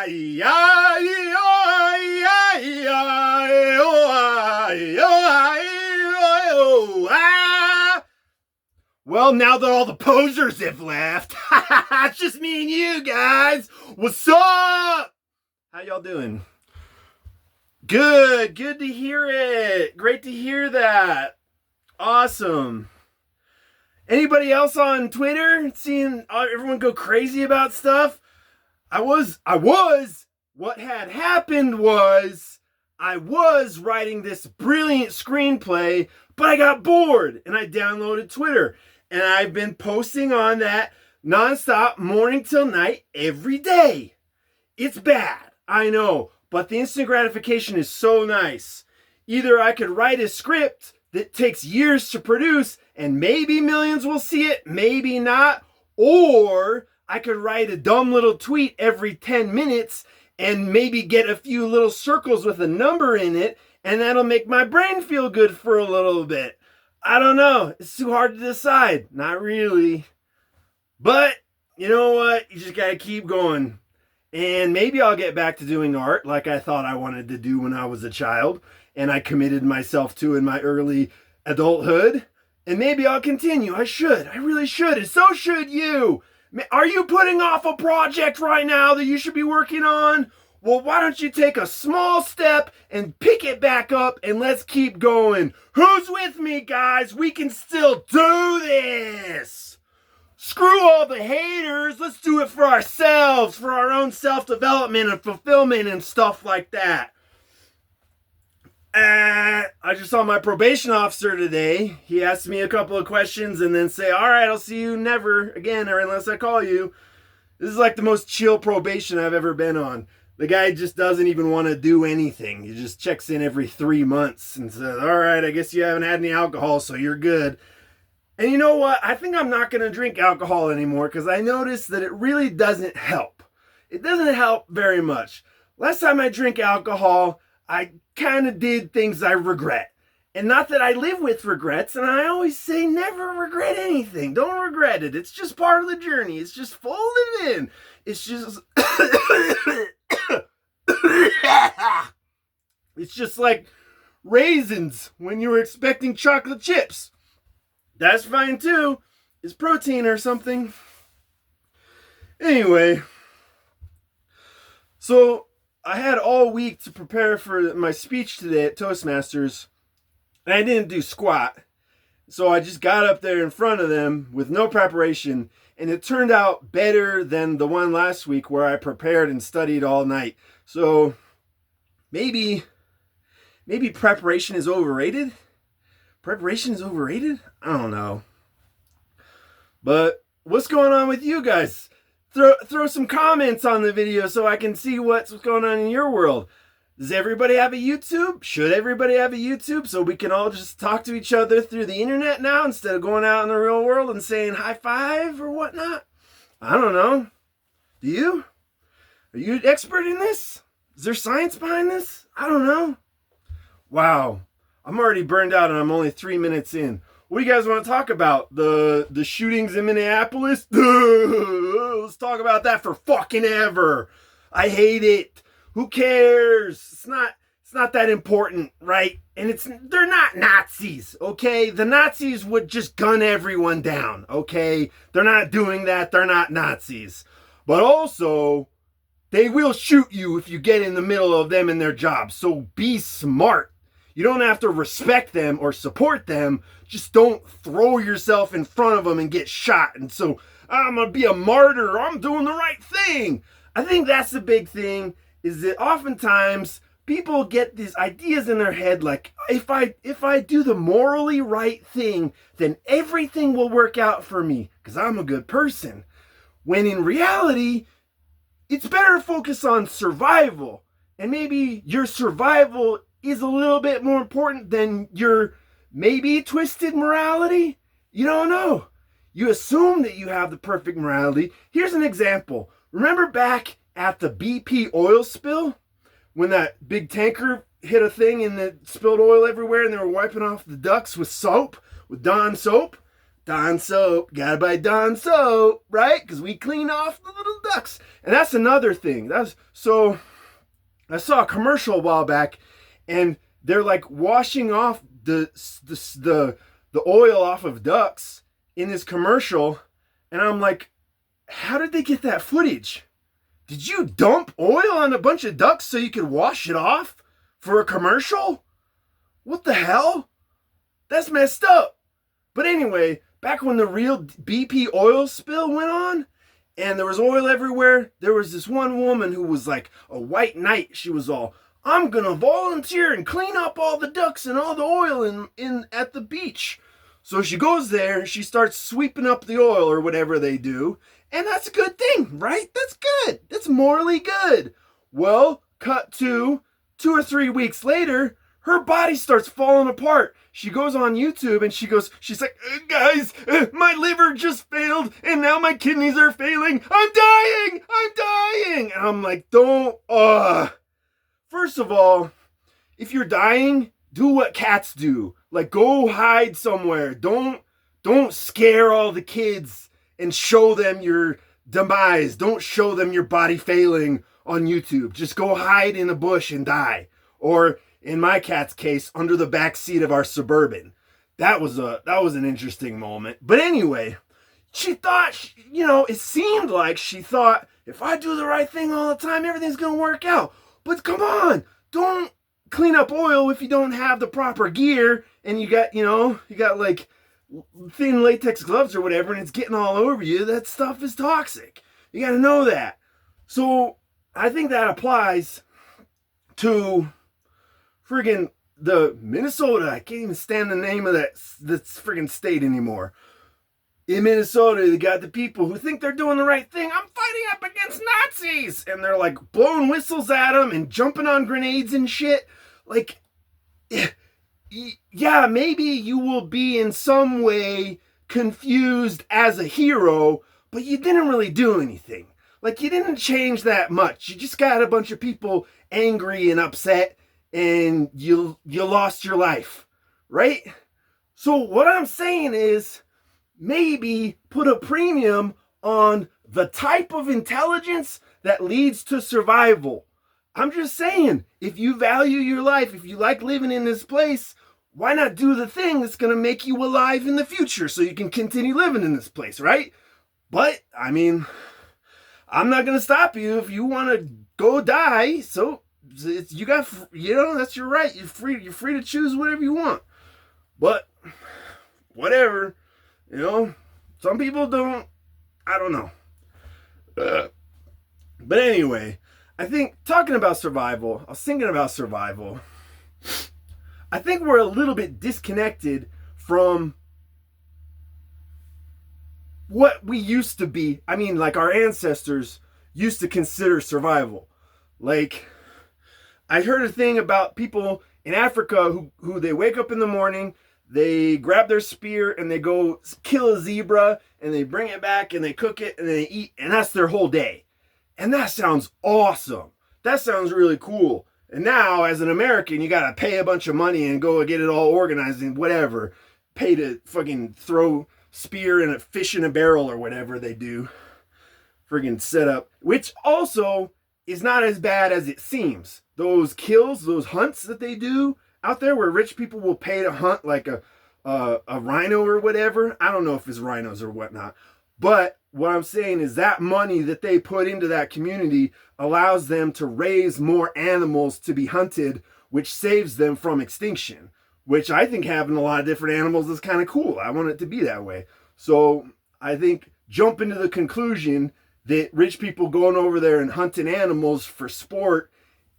Well, now that all the posers have left, it's just me and you guys. What's up? How y'all doing? Good to hear it. Great to hear that. Awesome. Anybody else on Twitter seeing everyone go crazy about stuff? What had happened was I was writing this brilliant screenplay, but I got bored and I downloaded Twitter. And I've been posting on that nonstop, morning till night, every day. It's bad, I know, but the instant gratification is so nice. Either I could write a script that takes years to produce and maybe millions will see it, maybe not, or I could write a dumb little tweet every 10 minutes and maybe get a few little circles with a number in it, and that'll make my brain feel good for a little bit. I don't know. It's too hard to decide. Not really. But you know what? You just got to keep going. And maybe I'll get back to doing art like I thought I wanted to do when I was a child and I committed myself to in my early adulthood. And maybe I'll continue. I should. I really should. And so should you. Are you putting off a project right now that you should be working on? Well, why don't you take a small step and pick it back up and let's keep going. Who's with me, guys? We can still do this. Screw all the haters. Let's do it for ourselves, for our own self-development and fulfillment and stuff like that. I just saw my probation officer today. He asked me a couple of questions and then say, all right, I'll see you never again or unless I call you. This is like the most chill probation I've ever been on. The guy just doesn't even want to do anything. He just checks in every 3 months and says, all right, I guess you haven't had any alcohol, so you're good. And you know what? I think I'm not going to drink alcohol anymore because I noticed that it really doesn't help. It doesn't help very much. Last time I drank alcohol, I kind of did things I regret. And not that I live with regrets, and I always say never regret anything. Don't regret it. It's just part of the journey. It's just fold it in. It's just... It's just like raisins when you were expecting chocolate chips. That's fine too. It's protein or something. Anyway, so I had all week to prepare for my speech today at Toastmasters, and I didn't do squat. So I just got up there in front of them with no preparation, and it turned out better than the one last week where I prepared and studied all night. So maybe preparation is overrated? Preparation is overrated? I don't know. But what's going on with you guys? Throw some comments on the video so I can see what's going on in your world. Does everybody have a YouTube? Should everybody have a YouTube so we can all just talk to each other through the internet now instead of going out in the real world and saying high five or whatnot? I don't know. Do you? Are you an expert in this? Is there science behind this? I don't know. Wow. I'm already burned out and I'm only 3 minutes in. What do you guys want to talk about? The shootings in Minneapolis? Let's talk about that for fucking ever. I hate it. Who cares? It's not that important, right? And they're not Nazis, okay? The Nazis would just gun everyone down, okay? They're not doing that. They're not Nazis. But also, they will shoot you if you get in the middle of them and their job. So be smart. You don't have to respect them or support them. Just don't throw yourself in front of them and get shot. And so I'm going to be a martyr. I'm doing the right thing. I think that's the big thing, is that oftentimes people get these ideas in their head like, if I do the morally right thing, then everything will work out for me because I'm a good person. When in reality, it's better to focus on survival. And maybe your survival is a little bit more important than your maybe twisted morality. You don't know. You assume that you have the perfect morality. Here's an example. Remember back at the BP oil spill? When that big tanker hit a thing and it spilled oil everywhere and they were wiping off the ducts with soap, with Dawn soap? Dawn soap, gotta buy Dawn soap, right? Because we clean off the little ducks. And that's another thing. So I saw a commercial a while back, and they're like washing off the oil off of ducks in this commercial, and I'm like, how did they get that footage? Did you dump oil on a bunch of ducks so you could wash it off for a commercial? What the hell? That's messed up. But anyway, back when the real BP oil spill went on, and there was oil everywhere, there was this one woman who was like a white knight. She was all, I'm gonna volunteer and clean up all the ducks and all the oil in at the beach. So she goes there, she starts sweeping up the oil or whatever they do, and that's a good thing, right? That's good. That's morally good. Well, cut to 2 or 3 weeks later, her body starts falling apart. She goes on YouTube and she's like, guys, my liver just failed and now my kidneys are failing. I'm dying. And I'm like, first of all, if you're dying, do what cats do. Like, go hide somewhere. Don't scare all the kids and show them your demise. Don't show them your body failing on YouTube. Just go hide in a bush and die. Or in my cat's case, under the back seat of our Suburban. That was an interesting moment. But anyway, she thought, it seemed like she thought, if I do the right thing all the time, everything's going to work out. But come on, don't clean up oil if you don't have the proper gear and you got like thin latex gloves or whatever and it's getting all over you. That stuff is toxic. You got to know that. So I think that applies to friggin' the Minnesota. I can't even stand the name of that friggin' state anymore. In Minnesota, they got the people who think they're doing the right thing. I'm fighting up against Nazis. And they're like blowing whistles at them and jumping on grenades and shit. Like, yeah, maybe you will be in some way confused as a hero, but you didn't really do anything. Like, you didn't change that much. You just got a bunch of people angry and upset, and you lost your life, right? So what I'm saying is, maybe put a premium on the type of intelligence that leads to survival. I'm just saying, if you value your life, if you like living in this place, why not do the thing that's going to make you alive in the future so you can continue living in this place, right? But, I mean, I'm not going to stop you if you want to go die. So, that's your right. You're free to choose whatever you want. But, whatever. Some people don't. I don't know. But anyway, I think talking about survival, I was thinking about survival. I think we're a little bit disconnected from what we used to be. I mean, like our ancestors used to consider survival. Like, I heard a thing about people in Africa who they wake up in the morning, they grab their spear and they go kill a zebra and they bring it back and they cook it and they eat, and that's their whole day. And that sounds awesome. That sounds really cool. And now, as an American, you gotta pay a bunch of money and go get it all organized and whatever. Pay to fucking throw spear and a fish in a barrel or whatever they do. Friggin' setup. Which also is not as bad as it seems. Those kills, those hunts that they do out there where rich people will pay to hunt like a rhino or whatever. I don't know if it's rhinos or whatnot. But what I'm saying is that money that they put into that community allows them to raise more animals to be hunted, which saves them from extinction, which I think having a lot of different animals is kind of cool. I want it to be that way. So I think jumping to the conclusion that rich people going over there and hunting animals for sport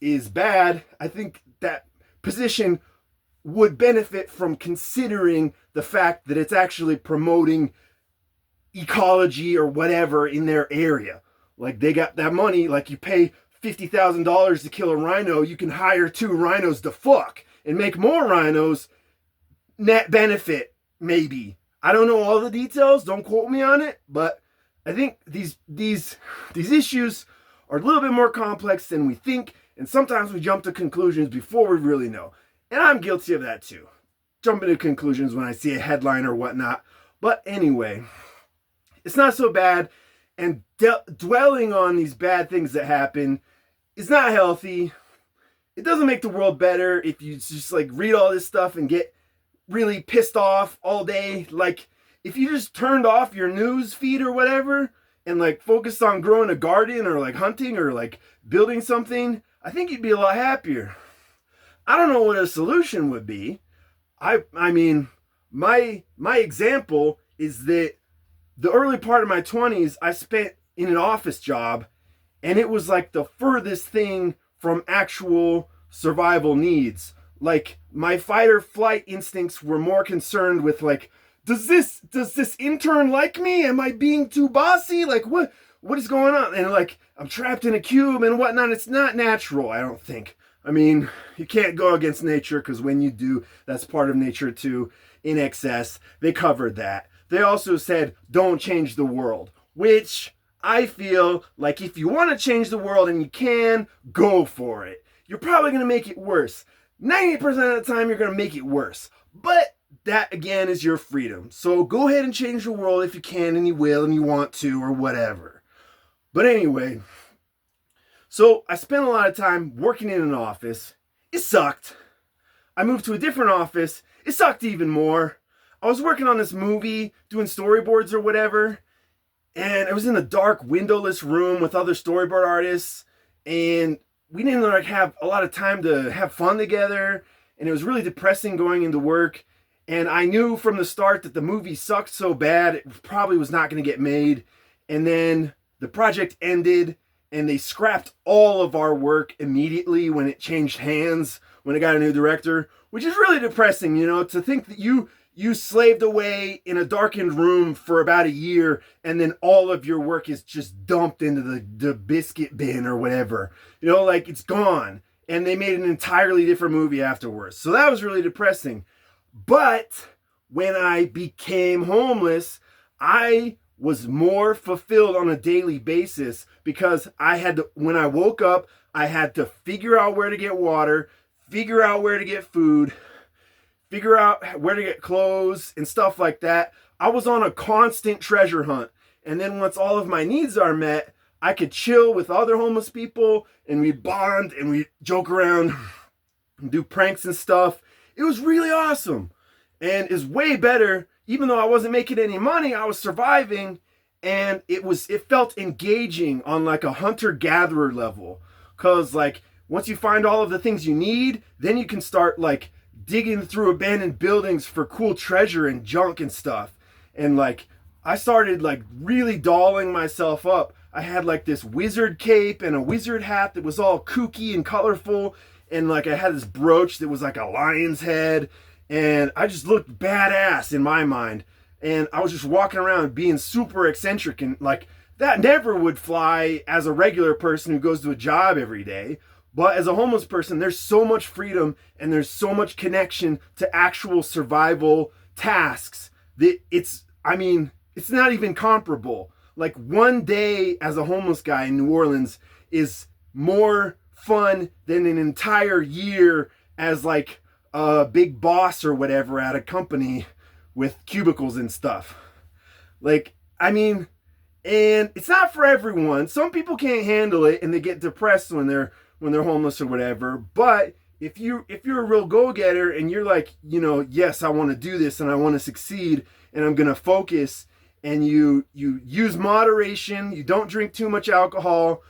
is bad, I think that position would benefit from considering the fact that it's actually promoting ecology or whatever in their area. Like, they got that money, like you pay $50,000 to kill a rhino, you can hire 2 rhinos to fuck and make more rhinos. Net benefit, maybe. I don't know all the details, don't quote me on it, but I think these issues are a little bit more complex than we think, and sometimes we jump to conclusions before we really know. And I'm guilty of that too. Jumping to conclusions when I see a headline or whatnot. But anyway, it's not so bad. And dwelling on these bad things that happen is not healthy. It doesn't make the world better if you just like read all this stuff and get really pissed off all day. Like if you just turned off your news feed or whatever and like focused on growing a garden or like hunting or like building something, I think you'd be a lot happier. I don't know what a solution would be. I mean, my example is that the early part of my 20s, I spent in an office job, and it was like the furthest thing from actual survival needs. Like my fight or flight instincts were more concerned with like, does this intern like me? Am I being too bossy? Like what is going on? And like I'm trapped in a cube and whatnot. It's not natural, I don't think. I mean, you can't go against nature because when you do, that's part of nature too. In excess, they covered that. They also said, don't change the world, which I feel like if you want to change the world and you can, go for it. You're probably going to make it worse. 90% of the time, you're going to make it worse. But that, again, is your freedom. So go ahead and change the world if you can and you will and you want to or whatever. But anyway, so I spent a lot of time working in an office. It sucked. I moved to a different office. It sucked even more. I was working on this movie, doing storyboards or whatever, and I was in a dark, windowless room with other storyboard artists, and we didn't like have a lot of time to have fun together, and it was really depressing going into work, and I knew from the start that the movie sucked so bad, it probably was not going to get made, and then the project ended, and they scrapped all of our work immediately when it changed hands, when it got a new director, which is really depressing, you know, to think that you slaved away in a darkened room for about a year and then all of your work is just dumped into the biscuit bin or whatever. You know, like it's gone. And they made an entirely different movie afterwards. So that was really depressing. But when I became homeless, I was more fulfilled on a daily basis because when I woke up, I had to figure out where to get water, figure out where to get food, figure out where to get clothes and stuff like that. I was on a constant treasure hunt. And then once all of my needs are met, I could chill with other homeless people and we'd bond and we'd joke around and do pranks and stuff. It was really awesome. And it's way better. Even though I wasn't making any money, I was surviving. And it felt engaging on like a hunter-gatherer level. Cause like once you find all of the things you need, then you can start like digging through abandoned buildings for cool treasure and junk and stuff. And like I started like really dolling myself up. I had like this wizard cape and a wizard hat that was all kooky and colorful, and like I had this brooch that was like a lion's head, and I just looked badass in my mind. And I was just walking around being super eccentric, and like that never would fly as a regular person who goes to a job every day. But as a homeless person, there's so much freedom and there's so much connection to actual survival tasks that it's not even comparable. Like one day as a homeless guy in New Orleans is more fun than an entire year as like a big boss or whatever at a company with cubicles and stuff. Like, and it's not for everyone. Some people can't handle it and they get depressed when they're homeless or whatever. But if you're a real go-getter and you're like, you know, yes, I want to do this and I want to succeed and I'm going to focus, and you use moderation, you don't drink too much alcohol.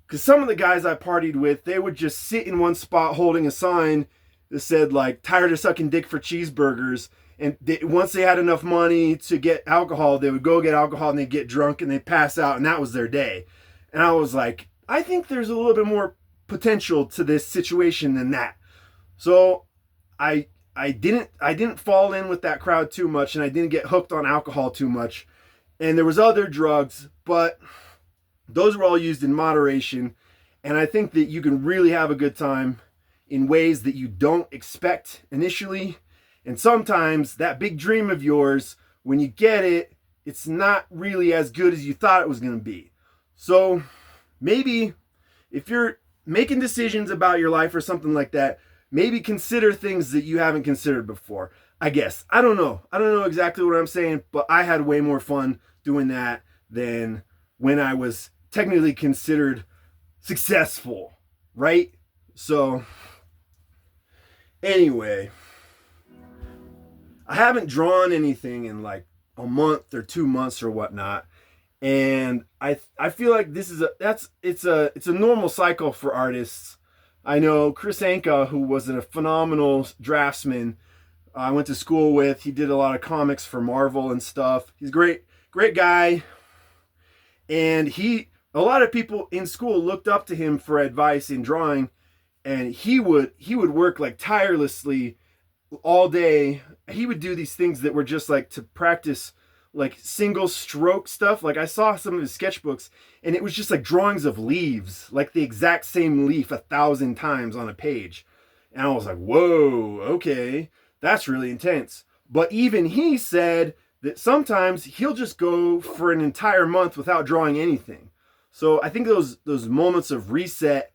Because some of the guys I partied with, they would just sit in one spot holding a sign that said like, tired of sucking dick for cheeseburgers. And once they had enough money to get alcohol, they would go get alcohol and they'd get drunk and they'd pass out, and that was their day. And I was like, I think there's a little bit more potential to this situation than that. So I didn't fall in with that crowd too much, and I didn't get hooked on alcohol too much. And there was other drugs, but those were all used in moderation. And I think that you can really have a good time in ways that you don't expect initially. And sometimes that big dream of yours, when you get it, it's not really as good as you thought it was going to be. So maybe if you're making decisions about your life or something like that, maybe consider things that you haven't considered before. I guess. I don't know. I don't know exactly what I'm saying, but I had way more fun doing that than when I was technically considered successful, right? So, anyway, I haven't drawn anything in like a month or 2 months or whatnot, and I feel like this is it's a normal cycle for artists. I know Chris Anka, who was a phenomenal draftsman, I went to school with. He did a lot of comics for Marvel and stuff. He's a great guy, and a lot of people in school looked up to him for advice in drawing, and he would work like tirelessly all day. He would do these things that were just like to practice like single stroke stuff. Like I saw some of his sketchbooks, and it was just like drawings of leaves, like the exact same leaf 1,000 times on a page. And I was like, whoa, okay, that's really intense. But even he said that sometimes he'll just go for an entire month without drawing anything. So I think those moments of reset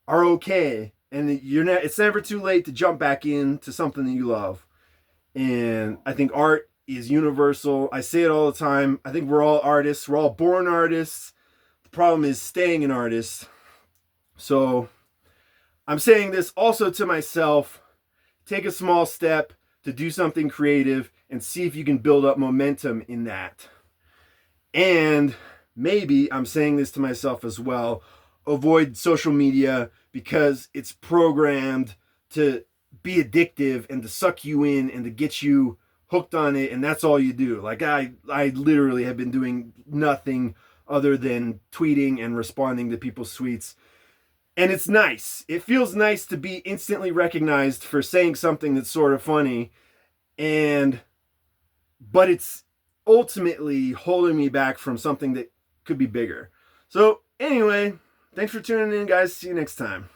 are okay, and it's never too late to jump back into something that you love. And I think art is universal. I say it all the time. I think we're all artists. We're all born artists. The problem is staying an artist. So I'm saying this also to myself. Take a small step to do something creative and see if you can build up momentum in that. And maybe I'm saying this to myself as well. Avoid social media because it's programmed to be addictive and to suck you in and to get you hooked on it, and that's all you do. Like I literally have been doing nothing other than tweeting and responding to people's tweets. And it's nice. It feels nice to be instantly recognized for saying something that's sort of funny, but it's ultimately holding me back from something that could be bigger. So anyway, thanks for tuning in, guys. See you next time.